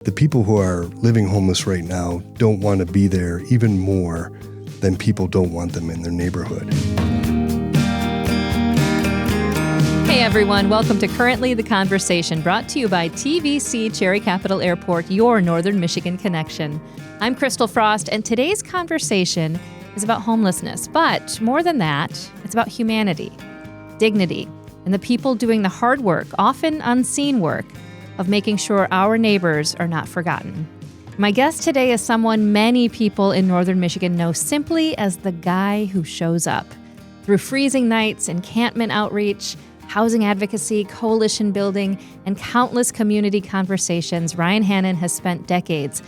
The people who are living homeless right now don't want to be there even more than people don't want them in their neighborhood. Hey everyone, welcome to Currently the Conversation, brought to you by TVC Cherry Capital Airport, your Northern Michigan connection. I'm Christal Frost, and today's conversation is about homelessness, but more than that, it's about humanity, dignity, and the people doing the hard work, often unseen work, of making sure our neighbors are not forgotten. My guest today is someone many people in Northern Michigan know simply as the guy who shows up. Through freezing nights, encampment outreach, housing advocacy, coalition building, and countless community conversations, Ryan Hannon has spent decades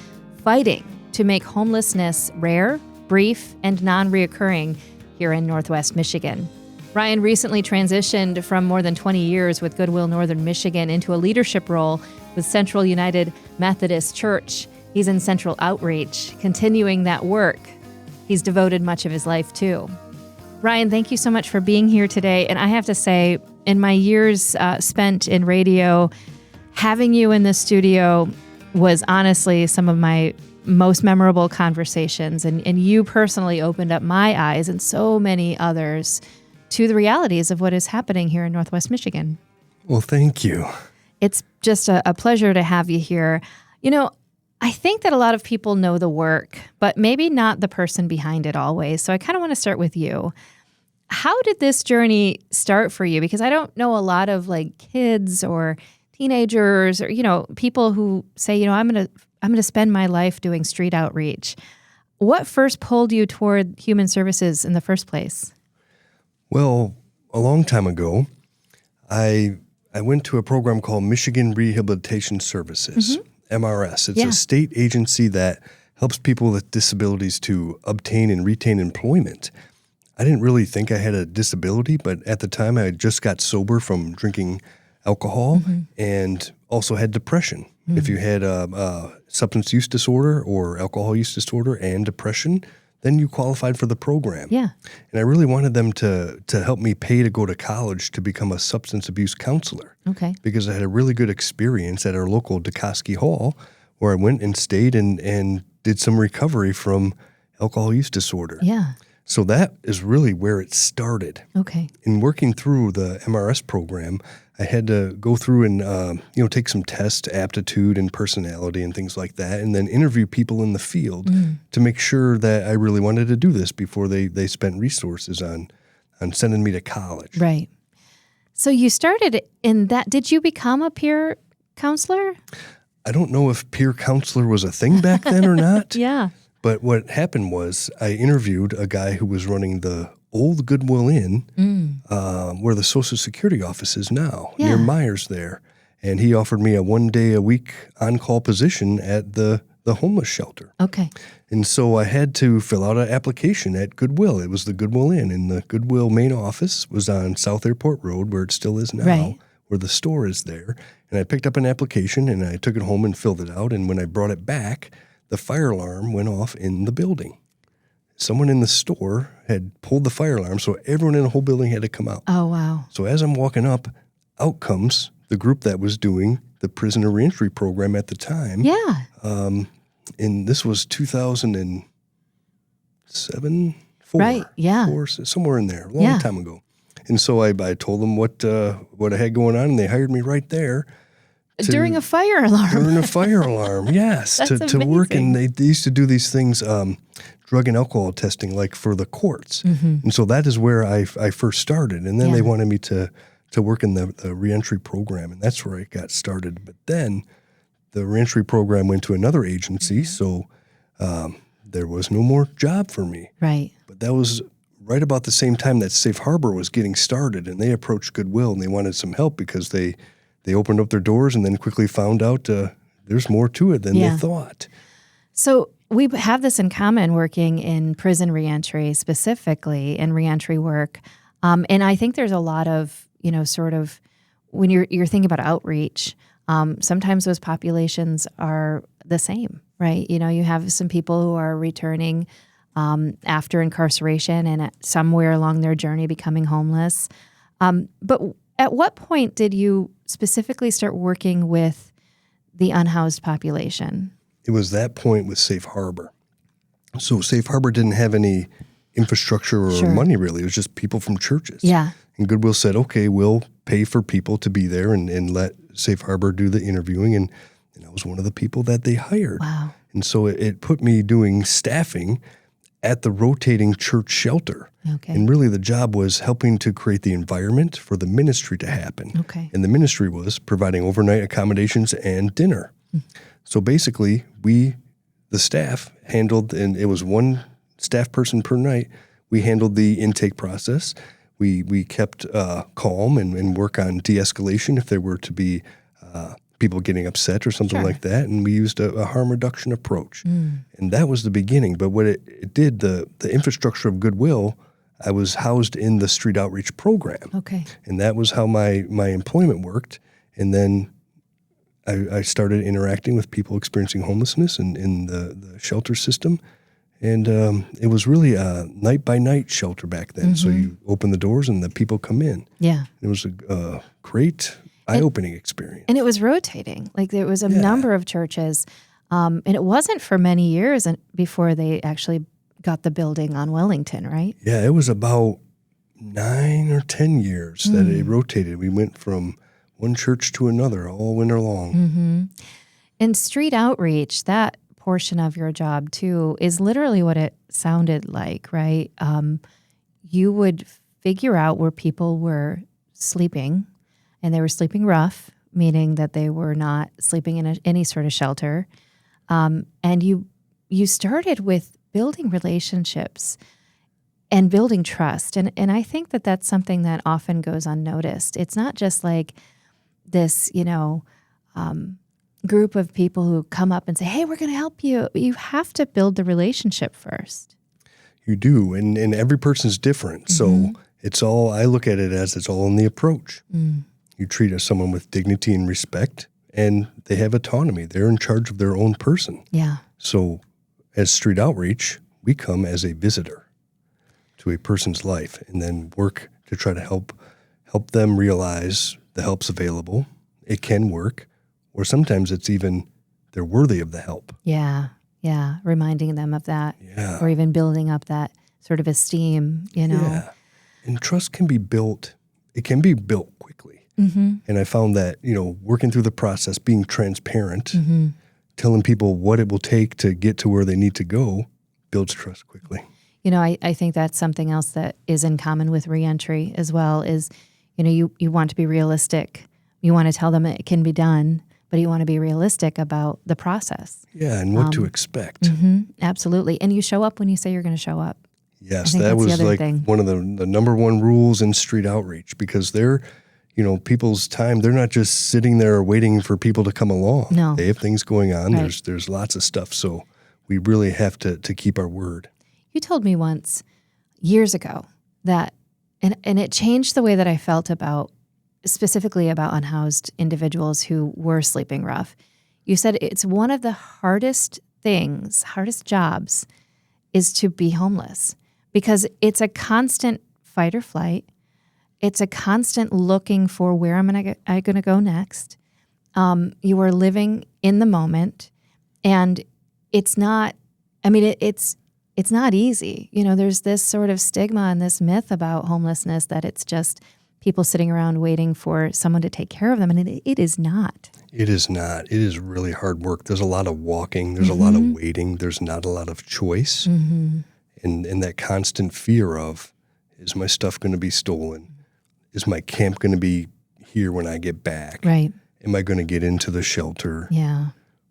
fighting to make homelessness rare, brief, and non-reoccurring here in Northwest Michigan. Ryan recently transitioned from more than 20 years with Goodwill Northern Michigan into a leadership role with Central United Methodist Church. He's in Central Outreach, continuing that work he's devoted much of his life to. Ryan, thank you so much for being here today. And I have to say, in my years spent in radio, having you in the studio was honestly some of my most memorable conversations. And you personally opened up my eyes and so many others to the realities of what is happening here in Northwest Michigan. Well, thank you. It's just a pleasure to have you here. You know, I think that a lot of people know the work, but maybe not the person behind it always. So I kind of want to start with you. How did this journey start for you? Because I don't know a lot of like kids or teenagers or, people who say, I'm going to spend my life doing street outreach. What first pulled you toward human services in the first place? Well, a long time ago, I went to a program called Michigan Rehabilitation Services, MRS. It's a state agency that helps people with disabilities to obtain and retain employment. I didn't really think I had a disability, but at the time I just got sober from drinking alcohol and also had depression. If you had a substance use disorder or alcohol use disorder and depression, then you qualified for the program. Yeah. And I really wanted them to help me pay to go to college to become a substance abuse counselor. Okay. Because I had a really good experience at our local DeKoski Hall where I went and stayed and did some recovery from alcohol use disorder. Yeah. So that is really where it started. Okay. In working through the MRS program, I had to go through and take some tests, aptitude and personality and things like that, and then interview people in the field to make sure that I really wanted to do this before they spent resources on sending me to college. Right. So you started in that. Did you become a peer counselor? I don't know if peer counselor was a thing back then or not. Yeah. But what happened was I interviewed a guy who was running the old Goodwill Inn, where the Social Security office is now, near Myers there. And he offered me a 1-day-a-week on-call position at the homeless shelter. Okay. And so I had to fill out an application at Goodwill. It was the Goodwill Inn, and the Goodwill main office was on South Airport Road, where it still is now, where the store is there. And I picked up an application, and I took it home and filled it out. And when I brought it back, the fire alarm went off in the building. Someone in the store had pulled the fire alarm, so everyone in the whole building had to come out. Oh, wow. So as I'm walking up, out comes the group that was doing the prisoner reentry program at the time. Yeah. And this was 2007, 4. Right, yeah. 4, somewhere in there, a long time ago. And so I told them what I had going on, and they hired me right there. During a fire alarm. During a fire alarm, yes. to work. And they used to do these things, drug and alcohol testing, like for the courts. And so that is where I first started. And then they wanted me to work in the reentry program. And that's where I got started. But then the reentry program went to another agency. So there was no more job for me. Right. But that was right about the same time that Safe Harbor was getting started. And they approached Goodwill and they wanted some help because they opened up their doors and then quickly found out there's more to it than they thought. So we have this in common, working in prison reentry, specifically in reentry work. And I think there's a lot of, sort of when you're thinking about outreach, sometimes those populations are the same, right? You have some people who are returning after incarceration and somewhere along their journey becoming homeless. But at what point did you specifically start working with the unhoused population? It was that point with Safe Harbor. So Safe Harbor didn't have any infrastructure or money, really. It was just people from churches. Yeah. And Goodwill said, okay, we'll pay for people to be there and let Safe Harbor do the interviewing. And I was one of the people that they hired. Wow. And so it put me doing staffing at the rotating church shelter. Okay. And really the job was helping to create the environment for the ministry to happen. Okay. And the ministry was providing overnight accommodations and dinner. So basically, the staff handled, and it was one staff person per night, we handled the intake process. We kept calm and work on de-escalation if there were to be people getting upset or something like that. And we used a harm reduction approach. And that was the beginning. But what it did, the infrastructure of Goodwill, I was housed in the street outreach program. Okay. And that was how my employment worked. And then I started interacting with people experiencing homelessness in the shelter system. And it was really a night-by-night shelter back then. So you open the doors and the people come in. Yeah. It was a great eye-opening experience. And it was rotating. Like there was a number of churches. And it wasn't for many years before they actually got the building on Wellington, right? Yeah, it was about 9 or 10 years that it rotated. We went from one church to another all winter long. And street outreach, that portion of your job too, is literally what it sounded like, right? You would figure out where people were sleeping, and they were sleeping rough, meaning that they were not sleeping in any sort of shelter. And you started with building relationships and building trust. And I think that that's something that often goes unnoticed. It's not just like this, group of people who come up and say, hey, we're going to help you. You have to build the relationship first. You do, and every person's different. So I look at it as it's all in the approach. You treat someone with dignity and respect, and they have autonomy. They're in charge of their own person. Yeah. So as street outreach, we come as a visitor to a person's life and then work to try to help them realize the help's available. It can work. Or sometimes it's even they're worthy of the help. Yeah. Reminding them of that. Yeah. Or even building up that sort of esteem, Yeah. And trust can be built. It can be built quickly. And I found that, working through the process, being transparent, telling people what it will take to get to where they need to go, builds trust quickly. I think that's something else that is in common with reentry as well is, you want to be realistic. You want to tell them it can be done, but you want to be realistic about the process. Yeah, and what to expect. Absolutely. And you show up when you say you're going to show up. Yes, that was like one of the number one rules in street outreach because they're, people's time, they're not just sitting there waiting for people to come along. No. They have things going on. Right. There's lots of stuff. So we really have to keep our word. You told me once, years ago, that, and it changed the way that I felt specifically about unhoused individuals who were sleeping rough. You said it's one of the hardest jobs is to be homeless because it's a constant fight or flight. It's a constant looking for where am I going to go next. You are living in the moment, and it's not. It's not easy. There's this sort of stigma and this myth about homelessness that it's just people sitting around waiting for someone to take care of them, and it is not. It is not. It is really hard work. There's a lot of walking. There's a lot of waiting. There's not a lot of choice. And that constant fear of, is my stuff going to be stolen? Is my camp going to be here when I get back? Right. Am I going to get into the shelter? Yeah.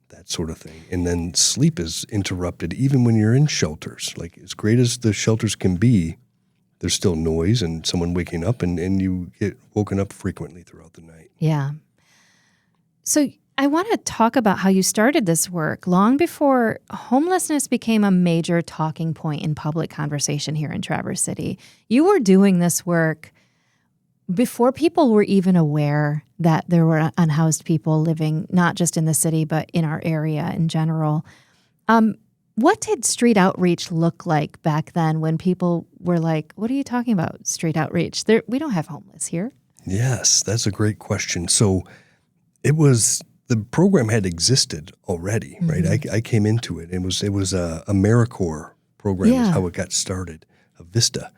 That sort of thing. And then sleep is interrupted even when you're in shelters. Like as great as the shelters can be, there's still noise and someone waking up and you get woken up frequently throughout the night. Yeah. So I want to talk about how you started this work long before homelessness became a major talking point in public conversation here in Traverse City. You were doing this work before people were even aware that there were unhoused people living not just in the city, but in our area in general. What did street outreach look like back then when people were like, what are you talking about, street outreach? We don't have homeless here. Yes, that's a great question. So it was the program had existed already, right? I came into it. It was a AmeriCorps program is how it got started, a VISTA.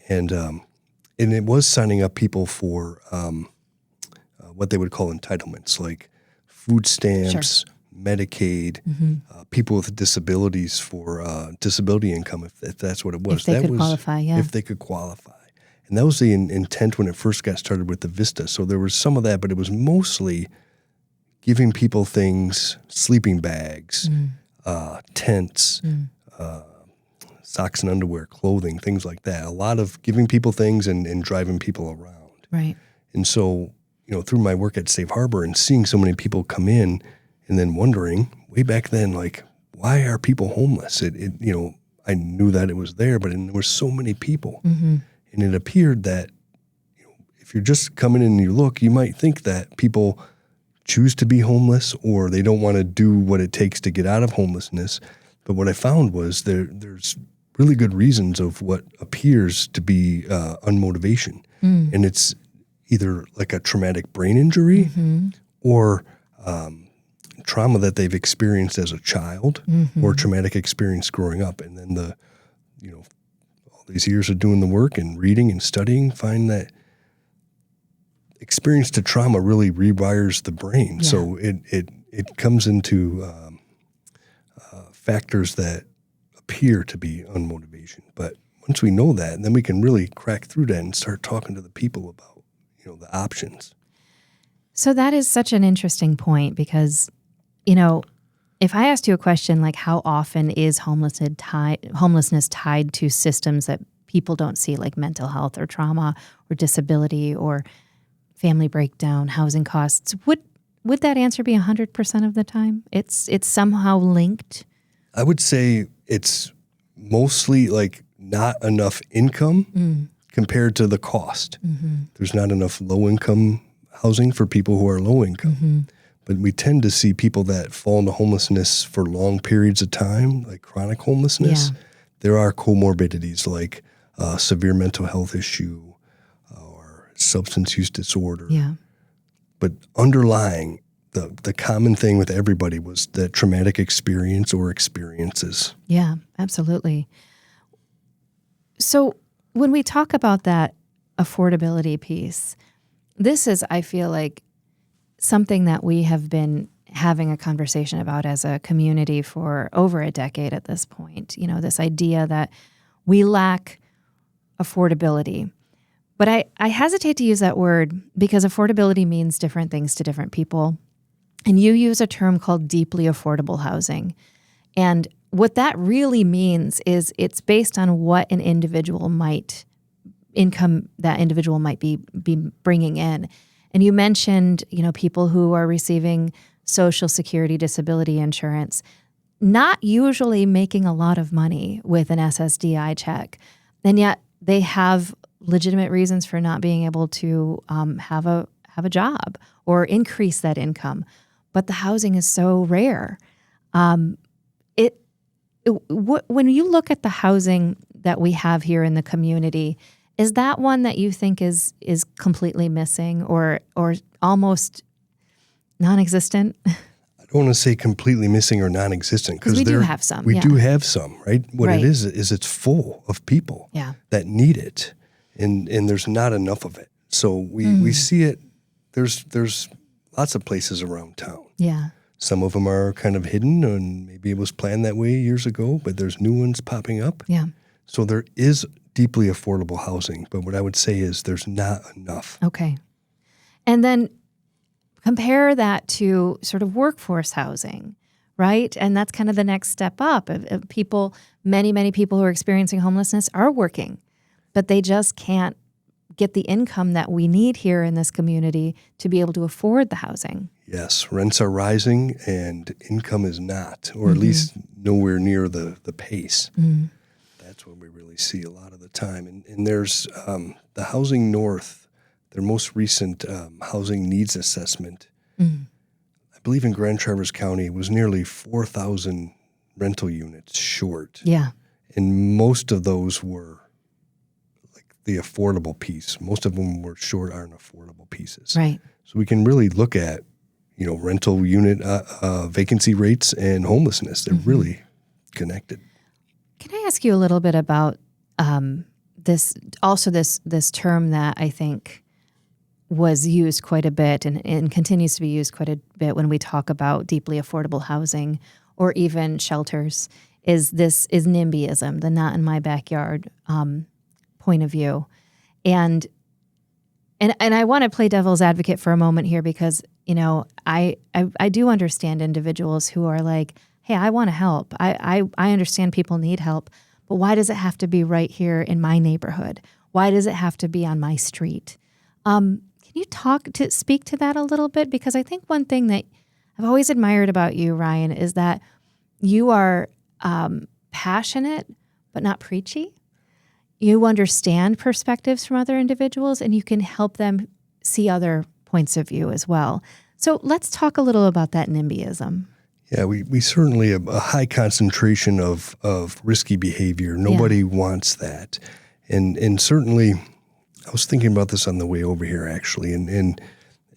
And it was signing up people for what they would call entitlements, like food stamps, Medicaid, people with disabilities for disability income, if that's what it was. If they could qualify, If they could qualify. And that was the intent when it first got started with the VISTA. So there was some of that, but it was mostly giving people things, sleeping bags, tents, socks and underwear, clothing, things like that. A lot of giving people things and driving people around. Right. And so, through my work at Safe Harbor and seeing so many people come in and then wondering way back then, like, why are people homeless? I knew that it was there, but there were so many people. And it appeared that if you're just coming in and you look, you might think that people choose to be homeless or they don't want to do what it takes to get out of homelessness. But what I found was there's really good reasons of what appears to be unmotivation. And it's either like a traumatic brain injury or trauma that they've experienced as a child or traumatic experience growing up. And then all these years of doing the work and reading and studying find that experience to trauma really rewires the brain. Yeah. So it comes into factors that appear to be unmotivation. But once we know that, then we can really crack through that and start talking to the people about, the options. So that is such an interesting point because, if I asked you a question like how often is homelessness tied to systems that people don't see, like mental health or trauma or disability or family breakdown, housing costs, would that answer be 100% of the time? It's somehow linked? I would say it's mostly like not enough income compared to the cost. There's not enough low-income housing for people who are low income. But we tend to see people that fall into homelessness for long periods of time, like chronic homelessness. Yeah. There are comorbidities like severe mental health issue or substance use disorder. Yeah. But underlying the common thing with everybody was that traumatic experience or experiences. Yeah, absolutely. So when we talk about that affordability piece, this is, I feel like, something that we have been having a conversation about as a community for over a decade at this point. This idea that we lack affordability. But I hesitate to use that word because affordability means different things to different people. And you use a term called deeply affordable housing. And what that really means is it's based on what an individual income that individual might be bringing in. And you mentioned, people who are receiving Social Security disability insurance, not usually making a lot of money with an SSDI check. And yet they have legitimate reasons for not being able to have a job or increase that income. But the housing is so rare. When you look at the housing that we have here in the community, is that one that you think is completely missing or almost non-existent? I don't want to say completely missing or non-existent because we do have some. We do have some, right? What it is it's full of people that need it, and there's not enough of it. So we see it. There's lots of places around town. Yeah. Some of them are kind of hidden, and maybe it was planned that way years ago, but there's new ones popping up. Yeah. So there is deeply affordable housing, but what I would say is there's not enough. Okay. And then compare that to sort of workforce housing, right? And that's kind of the next step up. People, many people who are experiencing homelessness are working, but they just can't get the income that we need here in this community to be able to afford the housing. Yes, rents are rising and income is not, or at least nowhere near the pace. That's what we really see a lot of the time. And there's the Housing North, their most recent housing needs assessment. I believe in Grand Traverse County, it was nearly 4,000 rental units short. Yeah. And most of those were like the affordable piece. Most of them were short aren't affordable pieces. Right. So we can really look at, rental unit vacancy rates and homelessness. They're really connected. Can I ask you a little bit about this term that I think was used quite a bit and continues to be used quite a bit when we talk about deeply affordable housing or even shelters, is NIMBYism, the not in my backyard point of view. And I want to play devil's advocate for a moment here because, I do understand individuals who are like, hey, I want to help. I understand people need help, but why does it have to be right here in my neighborhood? Why does it have to be on my street? Can you speak to that a little bit? Because I think one thing that I've always admired about you, Ryan, is that you are passionate but not preachy. You understand perspectives from other individuals, and you can help them see other points of view as well. So let's talk a little about that NIMBYism. Yeah, we certainly have a high concentration of risky behavior. Nobody wants that. And certainly, I was thinking about this on the way over here, actually. And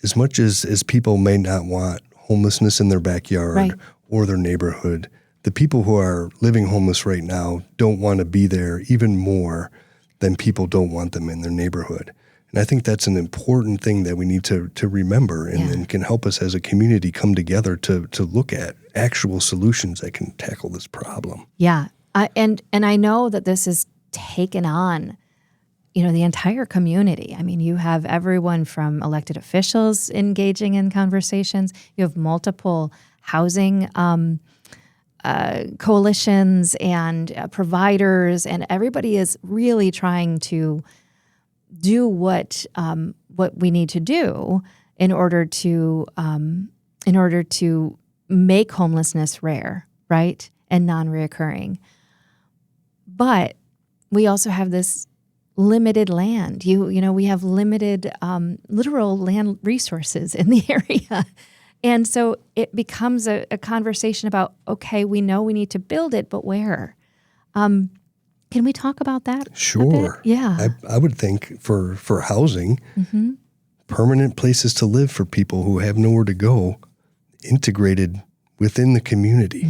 as much as people may not want homelessness in their backyard or their neighborhood, the people who are living homeless right now don't want to be there even more than people don't want them in their neighborhood. And I think that's an important thing that we need to remember and can help us as a community come together to look at actual solutions that can tackle this problem. Yeah. And I know that this is taken on, the entire community. I mean, you have everyone from elected officials engaging in conversations. You have multiple housing coalitions and providers, and everybody is really trying to do what we need to do in order to make homelessness rare, right, and non-reoccurring. But we also have this limited land. We have limited literal land resources in the area. And so it becomes a conversation about, okay, we know we need to build it, but where? Can we talk about that? Sure. Yeah. I would think for housing, permanent places to live for people who have nowhere to go, integrated within the community,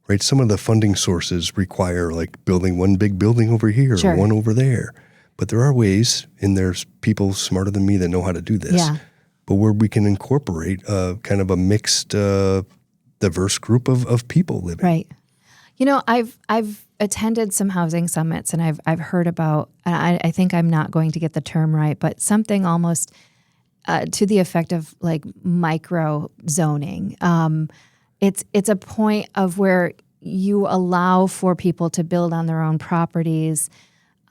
right? Some of the funding sources require like building one big building over here or one over there. But there are ways, and there's people smarter than me that know how to do this. Yeah. But where we can incorporate kind of a mixed, diverse group of people living. Right. I've attended some housing summits, and I've heard about, I think I'm not going to get the term right, but something almost to the effect of like micro zoning. It's a point of where you allow for people to build on their own properties,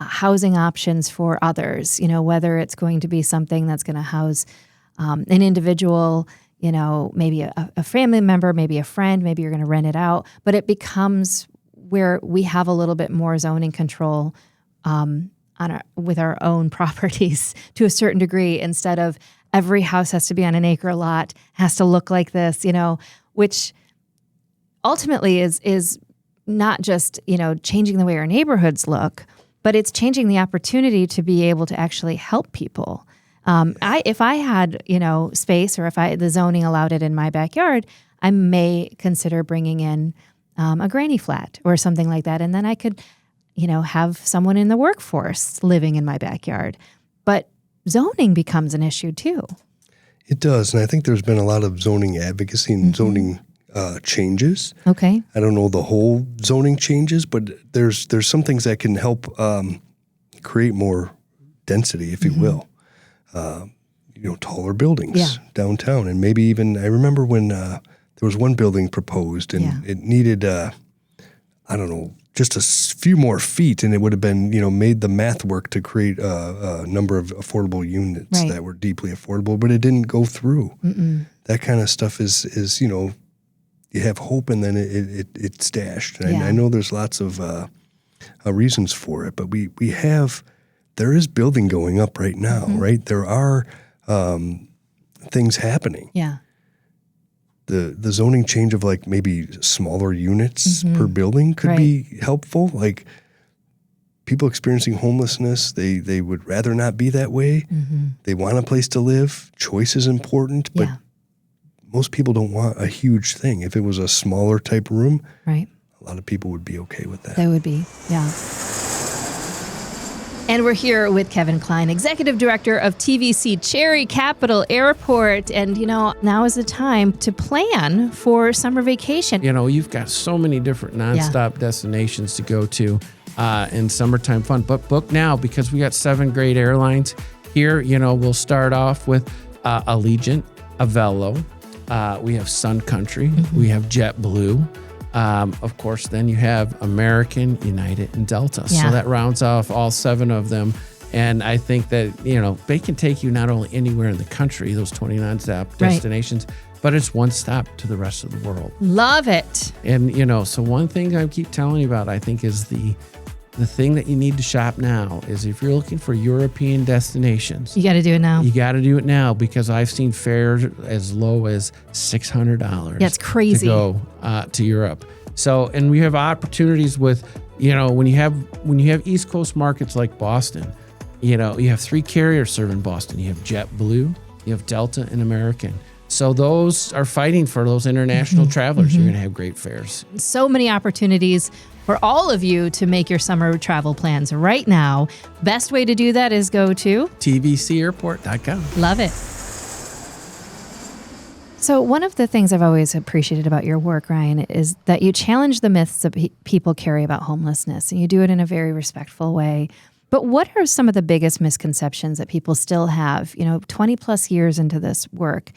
housing options for others, whether it's going to be something that's going to house an individual, maybe a family member, maybe a friend, maybe you're going to rent it out, but it becomes where we have a little bit more zoning control with our own properties to a certain degree, instead of every house has to be on an acre lot, has to look like this, which ultimately is not just, changing the way our neighborhoods look, but it's changing the opportunity to be able to actually help people. If I had, space, or if the zoning allowed it in my backyard, I may consider bringing in a granny flat or something like that. And then I could, have someone in the workforce living in my backyard. But zoning becomes an issue too. It does. And I think there's been a lot of zoning advocacy and zoning changes. Okay. I don't know the whole zoning changes, but there's some things that can help create more density, if you will. Taller buildings downtown. And maybe even, I remember when there was one building proposed and it needed, just a few more feet, and it would have been, made the math work to create a number of affordable units that were deeply affordable, but it didn't go through. That kind of stuff is you have hope, and then it's dashed. And I know there's lots of reasons for it, but there is building going up right now, right? There are things happening. Yeah. The zoning change of like maybe smaller units per building could be helpful. Like people experiencing homelessness, they would rather not be that way. They want a place to live. Choice is important, but most people don't want a huge thing. If it was a smaller type room, right, a lot of people would be okay with that. They would be, yeah. And we're here with Kevin Klein, Executive Director of TVC Cherry Capital Airport. And, now is the time to plan for summer vacation. You've got so many different nonstop destinations to go to in summertime fun. But book now, because we got 7 great airlines here. We'll start off with Allegiant, Avelo. We have Sun Country. We have JetBlue. Of course, then you have American, United, and Delta. Yeah. So that rounds off all 7 of them. And I think that, they can take you not only anywhere in the country, those 20 nonstop destinations, but it's one stop to the rest of the world. Love it. And, so one thing I keep telling you about, I think, is the thing that you need to shop now is if you're looking for European destinations. You got to do it now. You got to do it now, because I've seen fares as low as $600. That's crazy. To go to Europe. So, and we have opportunities with, when you have East Coast markets like Boston, you have 3 carriers serving Boston. You have JetBlue, you have Delta, and American. So those are fighting for those international travelers. You're going to have great fares. So many opportunities for all of you to make your summer travel plans right now. Best way to do that is go to tvcairport.com. Love it. So one of the things I've always appreciated about your work, Ryan, is that you challenge the myths that people carry about homelessness, and you do it in a very respectful way. But what are some of the biggest misconceptions that people still have, 20 plus years into this work?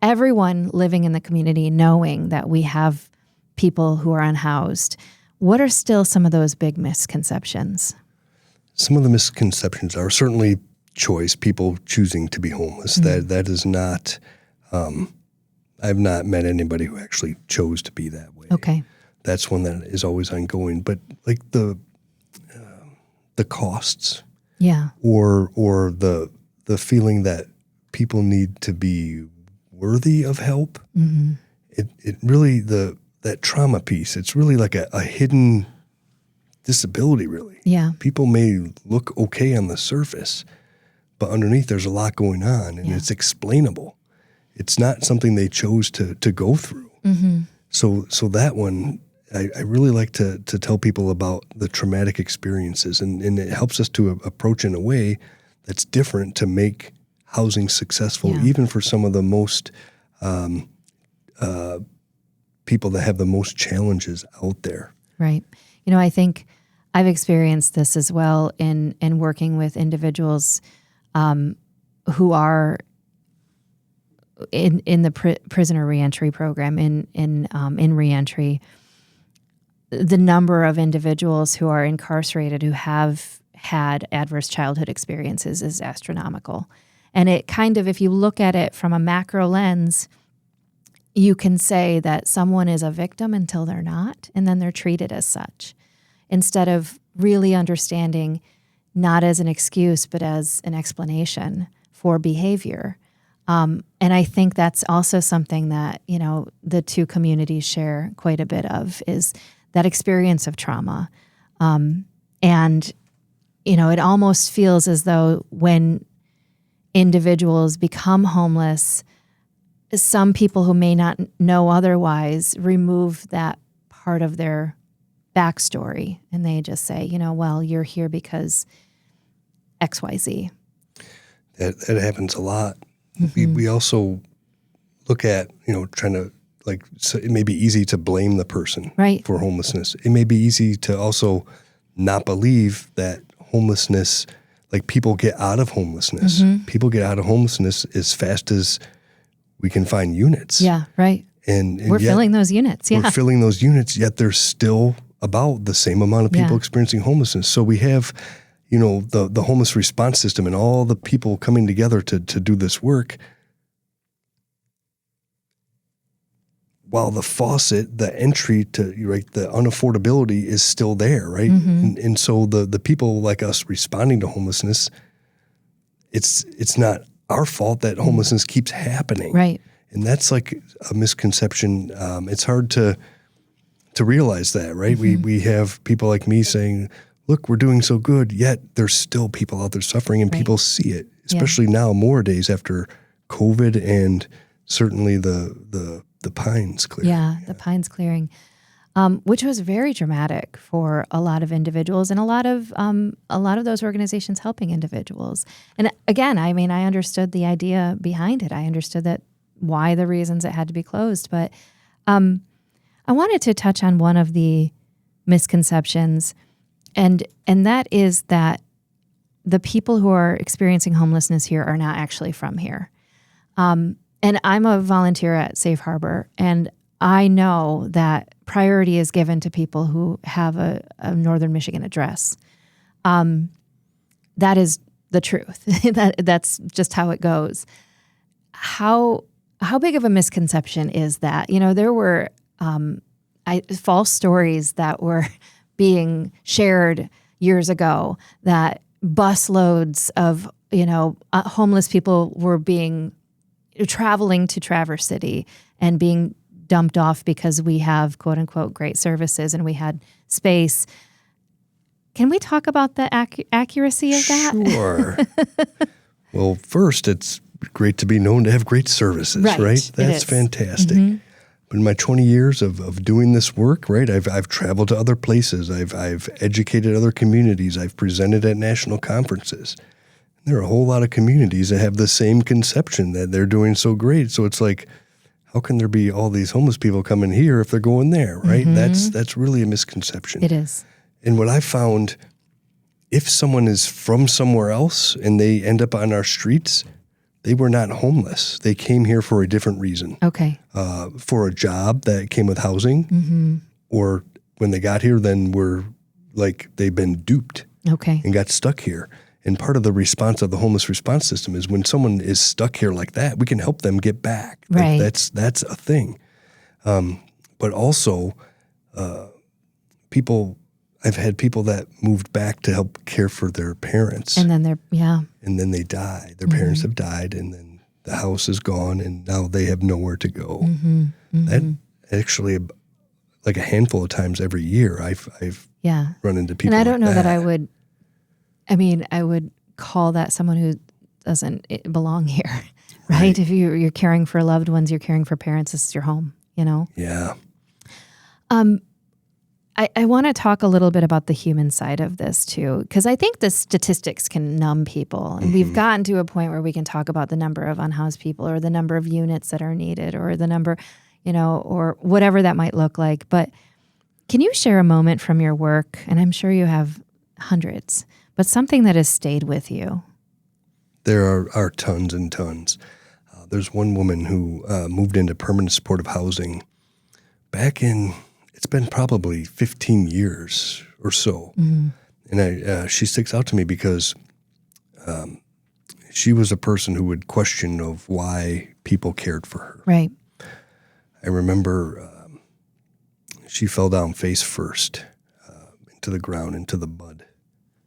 Everyone living in the community knowing that we have people who are unhoused. What are still some of those big misconceptions? Some of the misconceptions are certainly choice, people choosing to be homeless. That is not, I've not met anybody who actually chose to be that way. Okay. That's one that is always ongoing. But like the costs, or the feeling that people need to be worthy of help. It really, that trauma piece, it's really like a hidden disability, really. Yeah. People may look okay on the surface, but underneath there's a lot going on, and it's explainable. It's not something they chose to go through. So that one, I really like to tell people about the traumatic experiences, and it helps us to approach in a way that's different to make housing successful, even for some of the most people that have the most challenges out there. Right. I think I've experienced this as well in working with individuals who are in the prisoner reentry program, in reentry. The number of individuals who are incarcerated who have had adverse childhood experiences is astronomical. And it kind of, if you look at it from a macro lens, you can say that someone is a victim until they're not, and then they're treated as such, instead of really understanding not as an excuse, but as an explanation for behavior. And I think that's also something that, the two communities share quite a bit of, is that experience of trauma. And, it almost feels as though when individuals become homeless, some people who may not know otherwise remove that part of their backstory, and they just say, well, you're here because XYZ. That happens a lot. We also look at, trying to, so it may be easy to blame the person for homelessness. It may be easy to also not believe that homelessness, people get out of homelessness. People get out of homelessness as fast as we can find units. Yeah, right. And we're filling those units. Yeah. We're filling those units, yet there's still about the same amount of people experiencing homelessness. So we have, the homeless response system and all the people coming together to do this work. While the faucet, the entry to the unaffordability is still there, right? And so the people like us responding to homelessness, it's not our fault that homelessness keeps happening, right? And that's like a misconception. It's hard to realize that, right? We have people like me saying, "Look, we're doing so good," yet there's still people out there suffering, and people see it, especially now, more days after COVID and certainly the pines clearing. Yeah, the pines clearing, which was very dramatic for a lot of individuals and a lot of those organizations helping individuals. And again, I mean, I understood the idea behind it. I understood that why the reasons it had to be closed. But I wanted to touch on one of the misconceptions, and that is that the people who are experiencing homelessness here are not actually from here. And I'm a volunteer at Safe Harbor, and I know that priority is given to people who have a Northern Michigan address. That is the truth. That's just how it goes. How big of a misconception is that? You know, there were false stories that were being shared years ago that busloads of, homeless people were traveling to Traverse City and being dumped off because we have quote unquote great services and we had space. Can we talk about the accuracy of that? Sure. Well, first, it's great to be known to have great services, right? That's fantastic. Mm-hmm. But in my 20 years of doing this work, right, I've traveled to other places. I've educated other communities. I've presented at national conferences. There are a whole lot of communities that have the same conception that they're doing so great. So it's like, how can there be all these homeless people coming here if they're going there, right? Mm-hmm. That's really a misconception. It is. And what I found, if someone is from somewhere else and they end up on our streets, they were not homeless. They came here for a different reason. Okay. For a job that came with housing, mm-hmm. or when they got here, then were like they've been duped. Okay. And got stuck here. And part of the response of the homeless response system is when someone is stuck here like that, we can help them get back. Right. That's a thing. But also, I've had people that moved back to help care for their parents. And then And then they die. Their parents have died, and then the house is gone, and now they have nowhere to go. Mm-hmm. Mm-hmm. That actually, like a handful of times every year, I've run into people. And I don't know that I would call that someone who doesn't belong here, right? If you're caring for loved ones, you're caring for parents, this is your home, Yeah. I want to talk a little bit about the human side of this too, because I think the statistics can numb people. And we've gotten to a point where we can talk about the number of unhoused people or the number of units that are needed or the number, or whatever that might look like. But can you share a moment from your work? And I'm sure you have hundreds, but something that has stayed with you. There are tons and tons. There's one woman who moved into permanent supportive housing back in, it's been probably 15 years or so. Mm-hmm. And she sticks out to me because she was a person who would question of why people cared for her. Right. I remember she fell down face first into the ground, into the mud.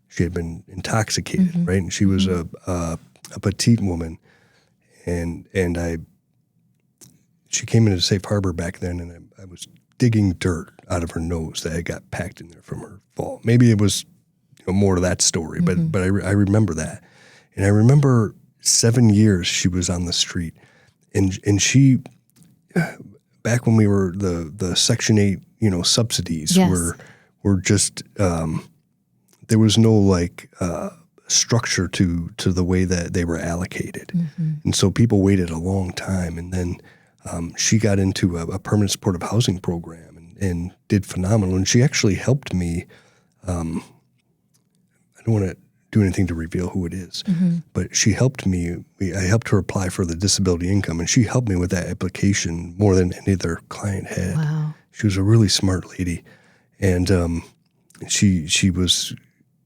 She had been intoxicated, mm-hmm. right? And she was a petite woman. And she came into Safe Harbor back then, and I was digging dirt out of her nose that had got packed in there from her fall. Maybe it was more to that story, mm-hmm. but I remember that. And I remember 7 years she was on the street. And she, back when we were the Section 8, subsidies were just, there was no structure to the way that they were allocated. Mm-hmm. And so people waited a long time. And then she got into a permanent supportive housing program and did phenomenal. And she actually helped me. I don't want to do anything to reveal who it is, mm-hmm. but she helped me. I helped her apply for the disability income, and she helped me with that application more than any other client had. Wow. She was a really smart lady. And she was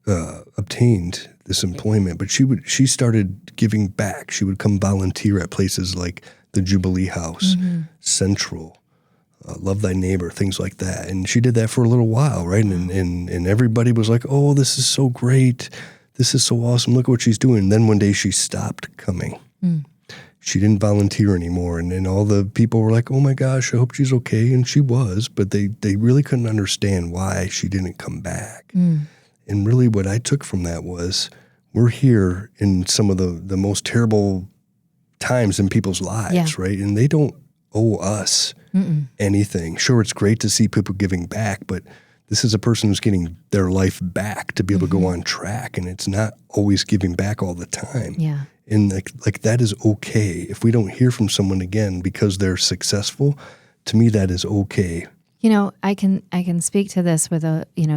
obtained this employment, but she started giving back. She would come volunteer at places like the Jubilee House, mm-hmm. Central, Love Thy Neighbor, things like that. And she did that for a little while, right? And everybody was like, oh, this is so great. This is so awesome. Look at what she's doing. And then one day she stopped coming. Mm. She didn't volunteer anymore. And all the people were like, oh my gosh, I hope she's okay. And she was, but they really couldn't understand why she didn't come back. Mm. And really what I took from that was we're here in some of the most terrible times in people's lives, right? And they don't owe us anything. Sure, it's great to see people giving back, but this is a person who's getting their life back to be able to go on track, and it's not always giving back all the time. Yeah. And like that is okay. If we don't hear from someone again because they're successful, to me that is okay. You know, I can speak to this with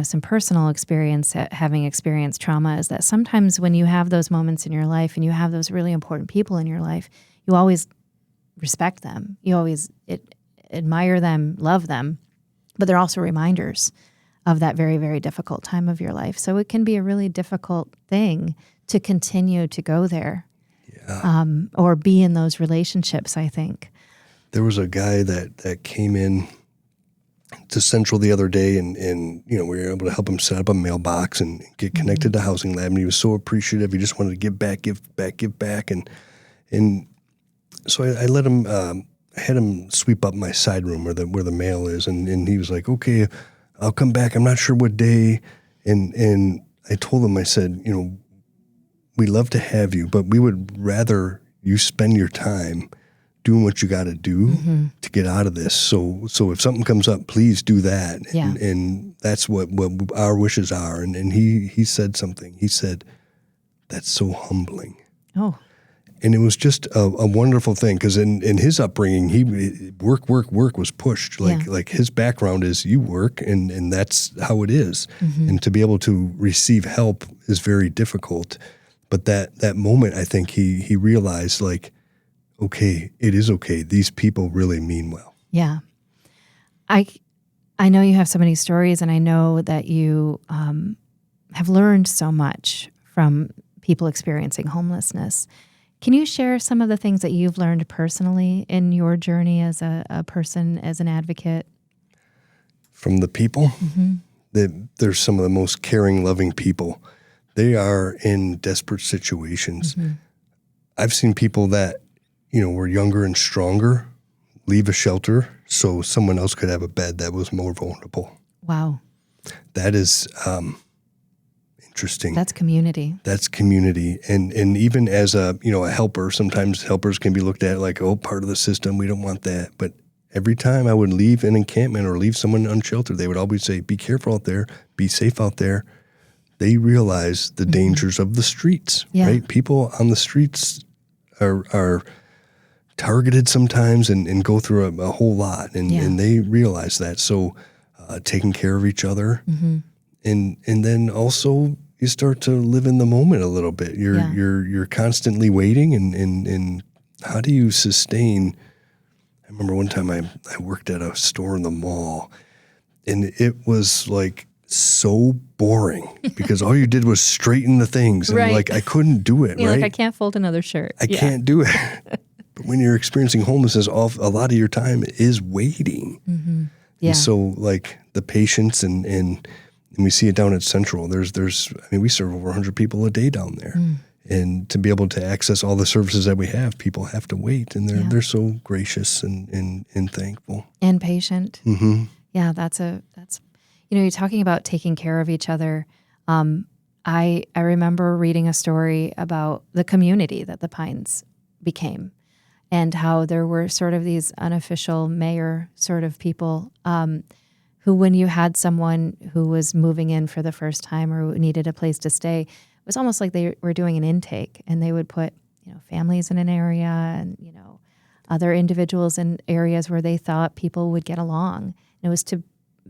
some personal experience, having experienced trauma, is that sometimes when you have those moments in your life and you have those really important people in your life, you always respect them. You always admire them, love them, but they're also reminders of that very, very difficult time of your life. So it can be a really difficult thing to continue to go there. Or be in those relationships, I think. There was a guy that came in to Central the other day, and we were able to help him set up a mailbox and get connected to Housing Lab, and he was so appreciative. He just wanted to give back. And so I let him, I had him sweep up my side room where the mail is, and he was like, okay, I'll come back. I'm not sure what day. And I told him, I said, we'd love to have you, but we would rather you spend your time doing what you got to do to get out of this. So if something comes up, please do that. Yeah. And that's what our wishes are. And he said something. He said, that's so humbling. Oh. And it was just a wonderful thing, because in his upbringing, work was pushed. Like his background is you work, and that's how it is. And to be able to receive help is very difficult. But that moment, I think he realized, like, okay, it is okay. These people really mean well. Yeah. I know you have so many stories, and I know that you have learned so much from people experiencing homelessness. Can you share some of the things that you've learned personally in your journey as a person, as an advocate? From the people, they're some of the most caring, loving people. They are in desperate situations. I've seen people that, were younger and stronger leave a shelter so someone else could have a bed that was more vulnerable. Wow. That is interesting. That's community. That's community. And even as a helper, sometimes helpers can be looked at like, oh, part of the system, we don't want that. But every time I would leave an encampment or leave someone unsheltered, they would always say, be careful out there, be safe out there. They realize the dangers of the streets, right? People on the streets are targeted sometimes and go through a whole lot, and they realize that. So taking care of each other, and then also you start to live in the moment a little bit. You're constantly waiting, and how do you sustain? I remember one time I worked at a store in the mall, and it was like so boring because all you did was straighten the things, and like I couldn't do it. Like, I can't fold another shirt. I can't do it. But when you're experiencing homelessness, a lot of your time is waiting. And so like the patience and we see it down at Central. We serve over 100 people a day down there. And to be able to access all the services that we have, people have to wait, and they're so gracious and thankful. And patient. Yeah, that's you're talking about taking care of each other. I remember reading a story about the community that the Pines became, and how there were sort of these unofficial mayor sort of people who, when you had someone who was moving in for the first time or needed a place to stay, it was almost like they were doing an intake, and they would put families in an area and other individuals in areas where they thought people would get along. And it was to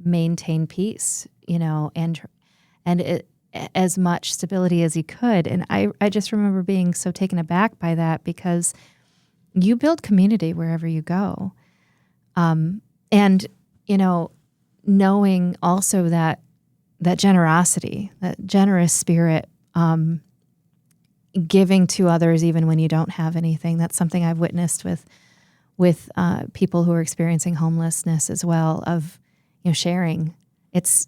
maintain peace, and as much stability as he could. And I just remember being so taken aback by that, because you build community wherever you go. And, knowing also that generosity, that generous spirit, giving to others even when you don't have anything. That's something I've witnessed with people who are experiencing homelessness as well, of sharing. It's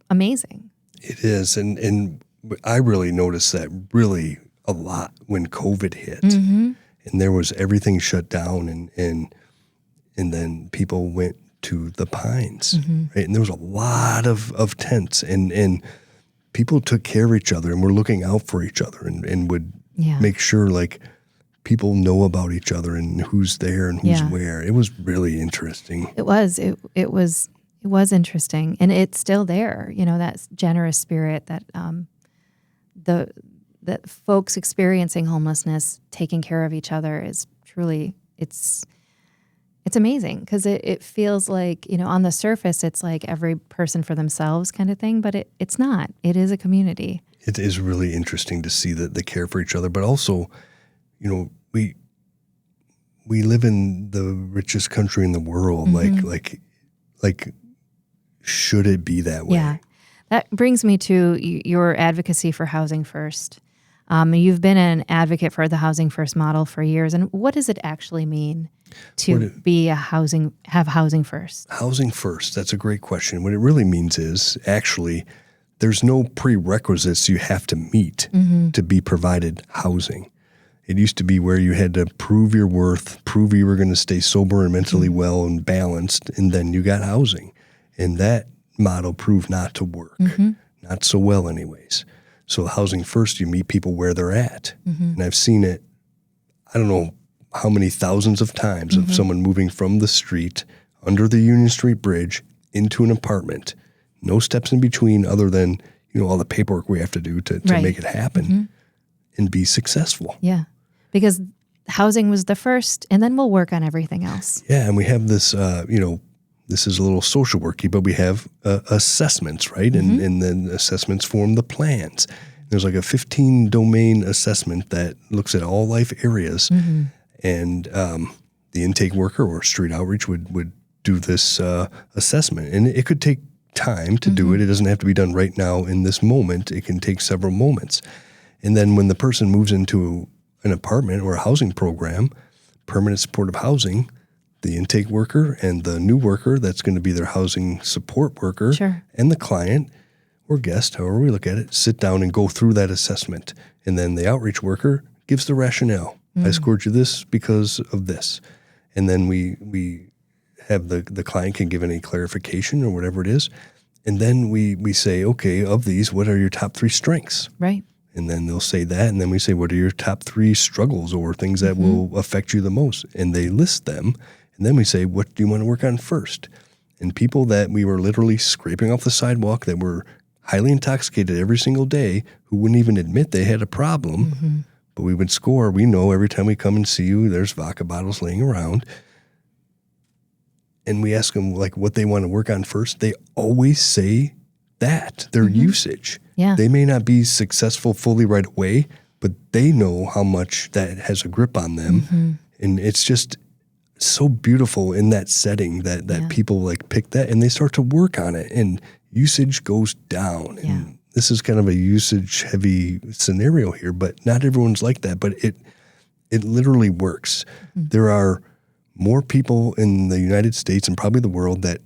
amazing. It is, and I really noticed that really a lot when COVID hit, and there was everything shut down, and then people went to the Pines, right? And there was a lot of tents, and people took care of each other and were looking out for each other, and would make sure like people know about each other and who's there and who's where. It was really interesting. It was interesting, and it's still there. That generous spirit that that folks experiencing homelessness, taking care of each other, is truly it's amazing, because it feels like, on the surface it's like every person for themselves kind of thing, but it's not. It is a community. It is really interesting to see the care for each other, but also, we live in the richest country in the world. Like, should it be that way? Yeah. That brings me to your advocacy for Housing First. You've been an advocate for the Housing First model for years. And what does it actually mean to have Housing First? Housing First, that's a great question. What it really means is, actually, there's no prerequisites you have to meet to be provided housing. It used to be where you had to prove your worth, prove you were going to stay sober and mentally well and balanced, and then you got housing. And that model proved not to work, not so well anyways. So Housing First, you meet people where they're at. And I've seen it, I don't know how many thousands of times, of someone moving from the street under the Union Street Bridge into an apartment. No steps in between other than, all the paperwork we have to do to make it happen and be successful. Yeah, because housing was the first, and then we'll work on everything else. Yeah, and we have this, this is a little social worky, but we have assessments, right? And then assessments form the plans. There's like a 15-domain assessment that looks at all life areas, and the intake worker or street outreach would do this assessment. And it could take time to do it. It doesn't have to be done right now in this moment. It can take several moments. And then when the person moves into an apartment or a housing program, permanent supportive housing, the intake worker and the new worker that's going to be their housing support worker and the client or guest, however we look at it, sit down and go through that assessment. And then the outreach worker gives the rationale. I scored you this because of this. And then we have the client can give any clarification or whatever it is. And then we say, okay, of these, what are your top 3 strengths? Right. And then they'll say that. And then we say, what are your top 3 struggles or things that will affect you the most? And they list them. And then we say, what do you want to work on first? And people that we were literally scraping off the sidewalk, that were highly intoxicated every single day, who wouldn't even admit they had a problem, but we would score. We know every time we come and see you, there's vodka bottles laying around. And we ask them what they want to work on first. They always say that, their usage. Yeah. They may not be successful fully right away, but they know how much that has a grip on them. And it's just so beautiful in that setting that people pick that and they start to work on it, and usage goes down. And this is kind of a usage heavy scenario here, but not everyone's like that, but it literally works. There are more people in the United States and probably the world that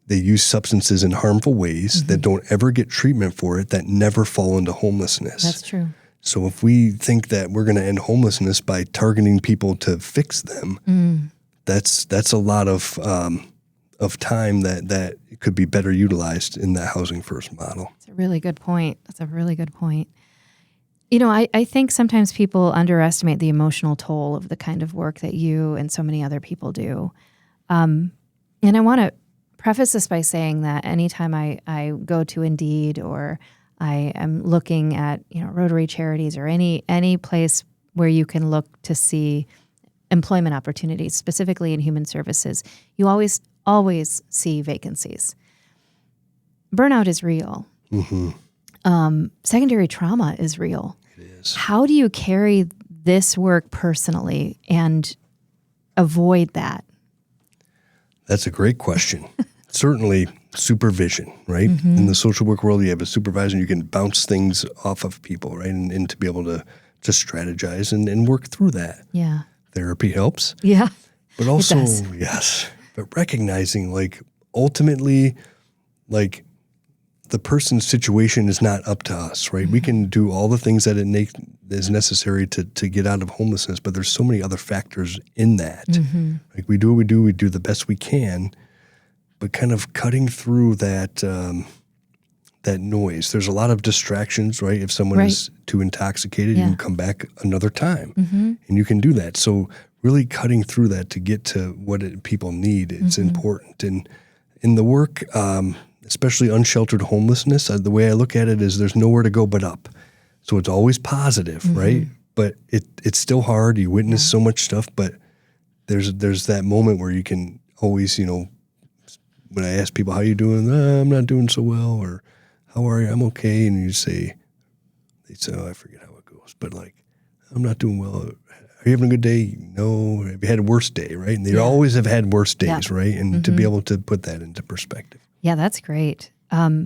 they use substances in harmful ways that don't ever get treatment for it, that never fall into homelessness. That's true. So if we think that we're going to end homelessness by targeting people to fix them, that's a lot of time that could be better utilized in that Housing First model. That's a really good point. I think sometimes people underestimate the emotional toll of the kind of work that you and so many other people do. And I want to preface this by saying that anytime I go to Indeed, or I am looking at Rotary Charities, or any place where you can look to see employment opportunities, specifically in human services, you always see vacancies. Burnout is real. Secondary trauma is real. It is. How do you carry this work personally and avoid that? That's a great question. Certainly supervision, right? In the social work world, you have a supervisor, you can bounce things off of people, right? And to be able to strategize and work through that. Yeah. Therapy helps. Yeah. But also, It does. yes, but recognizing ultimately, the person's situation is not up to us, right? We can do all the things that is necessary to get out of homelessness, but there's so many other factors in that. We do what we do the best we can, but kind of cutting through that that noise. There's a lot of distractions, right? If someone is too intoxicated, you can come back another time, and you can do that. So really cutting through that to get to what people need, it's important. And in the work, especially unsheltered homelessness, the way I look at it is there's nowhere to go but up. So it's always positive, right? But it's still hard. You witness so much stuff, but there's that moment where you can always, when I ask people, how you doing? I'm not doing so well. Or how are you? I'm okay. And they say, oh, I forget how it goes. But like, I'm not doing well. Are you having a good day? No. Have you had a worse day, right? And they always have had worse days, right? And to be able to put that into perspective. Yeah, that's great. I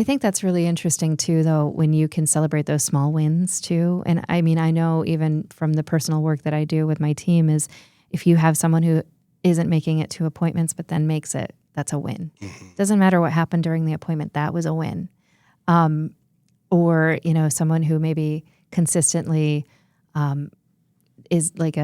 think that's really interesting too, though, when you can celebrate those small wins too. And I mean, I know even from the personal work that I do with my team is if you have someone who isn't making it to appointments, but then makes it, that's a win. Doesn't matter what happened during the appointment, that was a win. Or, someone who maybe consistently is like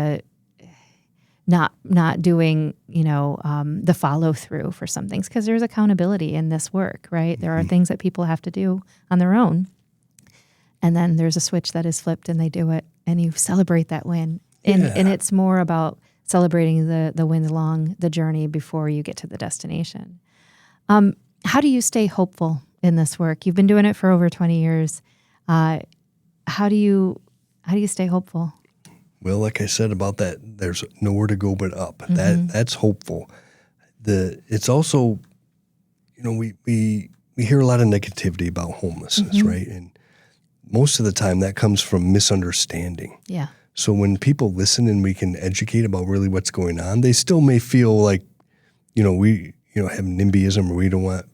not doing, the follow through for some things, because there's accountability in this work, right? There are things that people have to do on their own. And then there's a switch that is flipped and they do it, and you celebrate that win. And it's more about celebrating the wins along the journey before you get to the destination. How do you stay hopeful in this work? You've been doing it for over 20 years. How do you stay hopeful? Well, like I said about that, there's nowhere to go but up. That's hopeful. It's also, we hear a lot of negativity about homelessness, right? And most of the time that comes from misunderstanding. Yeah. So when people listen and we can educate about really what's going on, they still may feel like, we have NIMBYism, or we don't want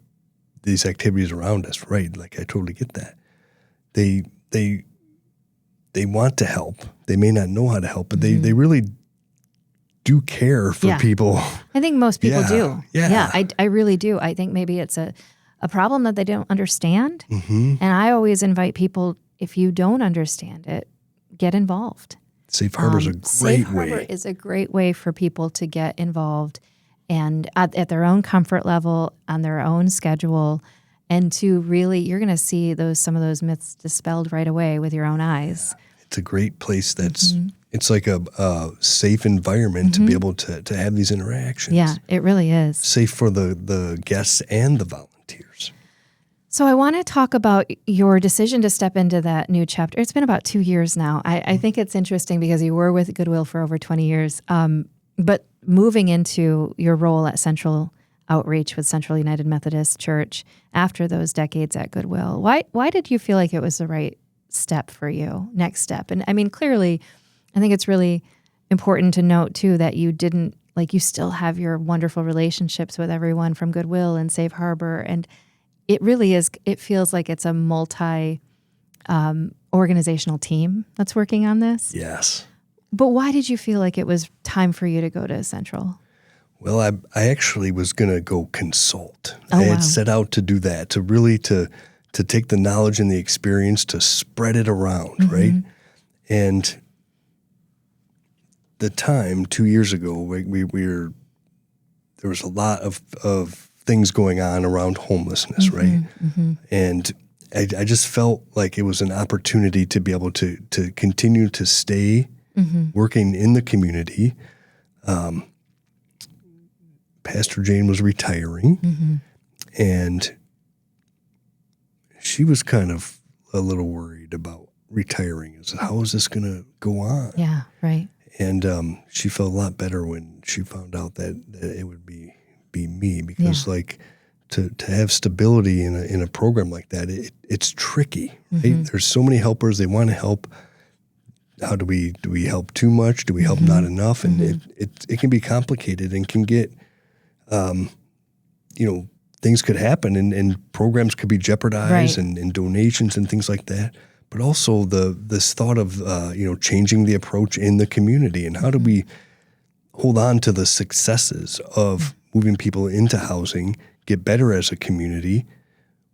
these activities around us, right? Like I totally get that. They want to help. They may not know how to help, but they really do care for people. I think most people do. Yeah. I really do. I think maybe it's a problem that they don't understand. And I always invite people, if you don't understand it, get involved. Safe Harbor is a great Safe way. Harbor is a great way for people to get involved and at their own comfort level, on their own schedule, and to really, you're going to see some of those myths dispelled right away with your own eyes. It's a great place that's, it's like a safe environment to be able to have these interactions. Yeah, it really is. Safe for the guests and the volunteers. So I want to talk about your decision to step into that new chapter. It's been about 2 years now. I think it's interesting because you were with Goodwill for over 20 years, but moving into your role at Central Outreach with Central United Methodist Church after those decades at Goodwill, why did you feel like it was the right step for you, next step? And I mean, clearly, I think it's really important to note too that you didn't, you still have your wonderful relationships with everyone from Goodwill and Safe Harbor, and it really is, it feels like it's a organizational team that's working on this. Yes. But why did you feel like it was time for you to go to Central? Well, I actually was going to go consult. Oh, I had wow. set out to do that, to really to take the knowledge and the experience to spread it around, right? And the time 2 years ago, there was a lot of things going on around homelessness, right? And I just felt like it was an opportunity to be able to continue to stay working in the community. Pastor Jane was retiring, and she was kind of a little worried about retiring. How is this going to go on? Yeah, right. And she felt a lot better when she found out that it would be me, because to have stability in a program like that, it's tricky, right? There's so many helpers. They want to help. How do we help too much? Do we help not enough? And it can be complicated and can get, things could happen and programs could be jeopardized, right, and donations and things like that. But also this thought of, changing the approach in the community, and how do we hold on to the successes of moving people into housing, get better as a community,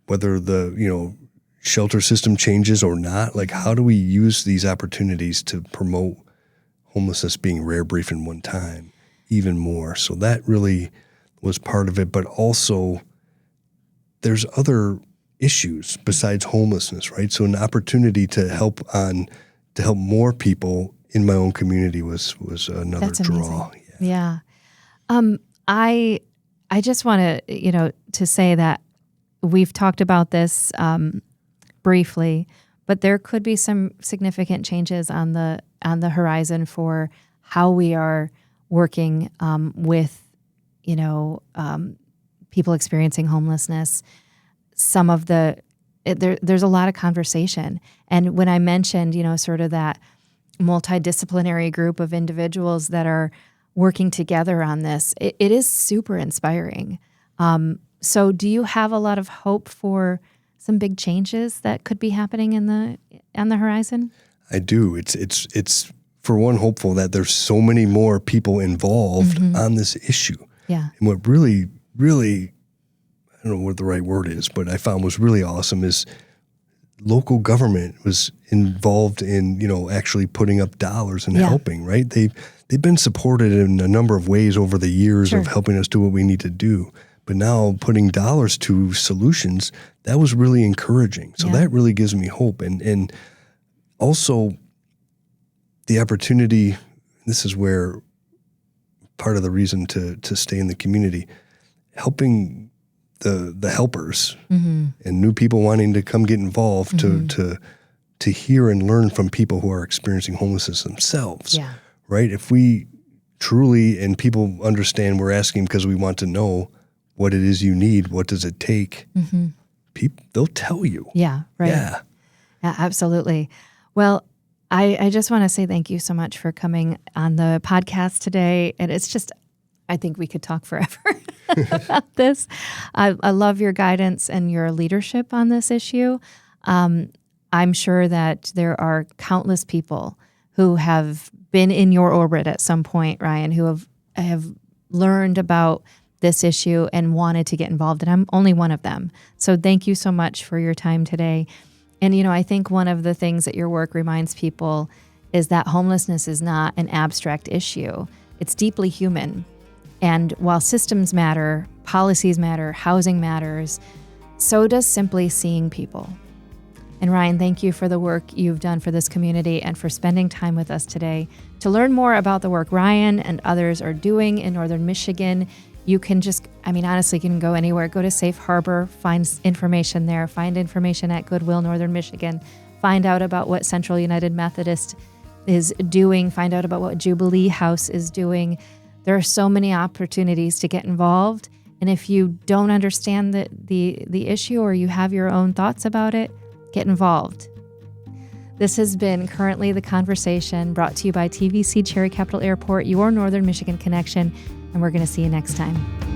whether the, shelter system changes or not. Like, how do we use these opportunities to promote homelessness being rare, brief, and one time even more? So that really was part of it, but also there's other issues besides homelessness, right? So an opportunity to help more people in my own community was another That's draw. Amazing. Yeah. I just want to, to say that we've talked about this briefly, but there could be some significant changes on the horizon for how we are working with, people experiencing homelessness. Some of there's a lot of conversation. And when I mentioned, sort of that multidisciplinary group of individuals that are working together on this, it is super inspiring. So do you have a lot of hope for some big changes that could be happening on the horizon? I do. It's for one hopeful that there's so many more people involved on this issue. Yeah. And what really, really, I don't know what the right word is, but I found was really awesome is local government was involved in, actually putting up dollars and helping, right? They've been supported in a number of ways over the years of helping us do what we need to do. But now putting dollars to solutions, that was really encouraging. So that really gives me hope. And also the opportunity, this is where part of the reason to stay in the community, helping the helpers and new people wanting to come get involved to hear and learn from people who are experiencing homelessness themselves. Yeah. Right? If we truly, and people understand we're asking because we want to know what it is you need, what does it take, they'll tell you. Yeah, right. Yeah, absolutely. Well, I just want to say thank you so much for coming on the podcast today. And it's just, I think we could talk forever about this. I love your guidance and your leadership on this issue. I'm sure that there are countless people who have been in your orbit at some point, Ryan, who have learned about this issue and wanted to get involved. And I'm only one of them. So thank you so much for your time today. And, I think one of the things that your work reminds people is that homelessness is not an abstract issue. It's deeply human. And while systems matter, policies matter, housing matters, so does simply seeing people. And Ryan, thank you for the work you've done for this community and for spending time with us today. To learn more about the work Ryan and others are doing in Northern Michigan, you can honestly, you can go anywhere. Go to Safe Harbor, find information there, find information at Goodwill Northern Michigan, find out about what Central United Methodist is doing, find out about what Jubilee House is doing. There are so many opportunities to get involved. And if you don't understand the issue or you have your own thoughts about it, get involved. This has been Currently the Conversation, brought to you by TVC Cherry Capital Airport, your Northern Michigan connection, and we're going to see you next time.